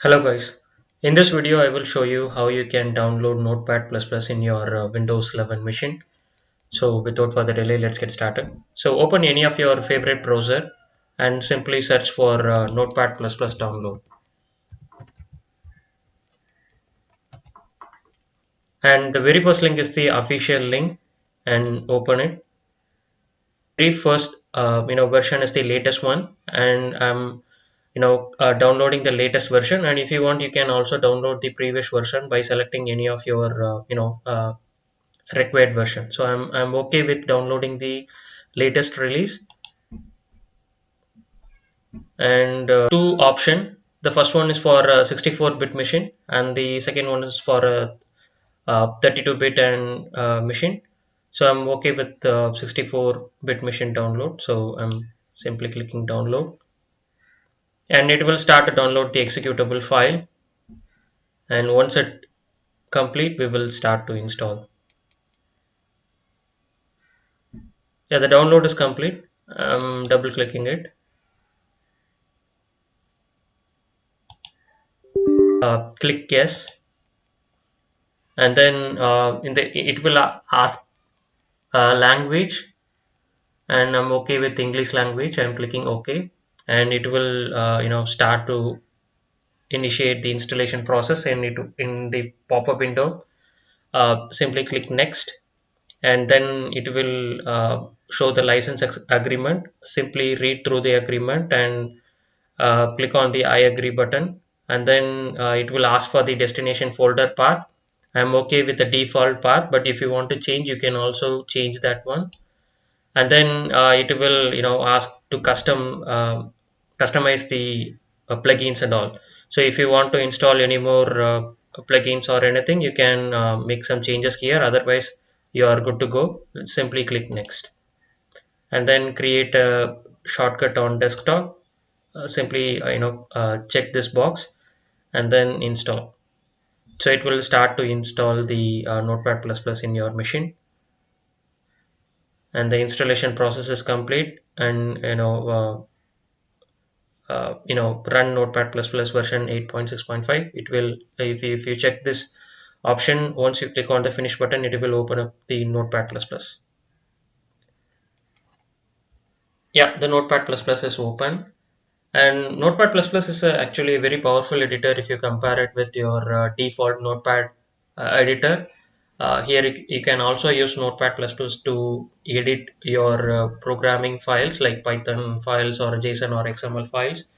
Hello guys, in this video I will show you how you can download Notepad++ in your Windows 11 machine. So without further delay, let's get started. So open any of your favorite browser and simply search for Notepad++ download. And the very first link is the official link, and open it. Very first version is the latest one, and I'm downloading the latest version. And if you want, you can also download the previous version by selecting any of your required version. So I'm okay with downloading the latest release. And two option. The first one is for a 64-bit machine, and the second one is for a 32-bit and machine. So I'm okay with the 64-bit machine download. So I'm simply clicking download, and it will start to download the executable file. And once it complete, we will start to install. Yeah, the download is complete. I'm double clicking it. Click yes, and then in the it will ask language, and I'm okay with English language. I'm clicking OK, and it will start to initiate the installation process. And it in the pop-up window, simply click next, and then it will show the license agreement. Simply read through the agreement and click on the I agree button, and then it will ask for the destination folder path. I'm okay with the default path, but if you want to change, you can also change that one. And then it will ask to customize the plugins and all. So if you want to install any more plugins or anything, you can make some changes here. Otherwise, you are good to go. Simply click next, and then create a shortcut on desktop. Simply check this box and then install. So it will start to install the Notepad++ in your machine, and the installation process is complete. And run Notepad++ version 8.6.5. It will, if you check this option, once you click on the finish button, it will open up the Notepad++. Yeah, the Notepad++ is open. And Notepad++ is actually a very powerful editor if you compare it with your default Notepad editor. Here you can also use Notepad++ to edit your programming files like Python files or JSON or XML files.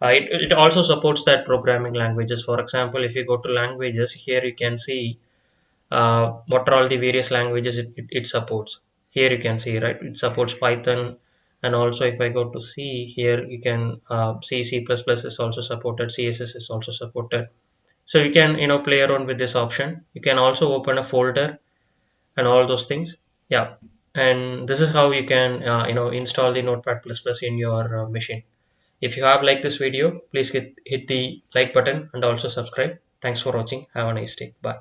It also supports that programming languages. For example, if you go to languages, here you can see what are all the various languages it supports. Here you can see, right, it supports Python. And also if I go to C, here you can see C++ is also supported, CSS is also supported. So you can play around with this option. You can also open a folder and all those things. Yeah, and this is how you can install the Notepad++ in your machine. If you have liked this video, please hit the like button and also subscribe. Thanks for watching. Have a nice day. Bye.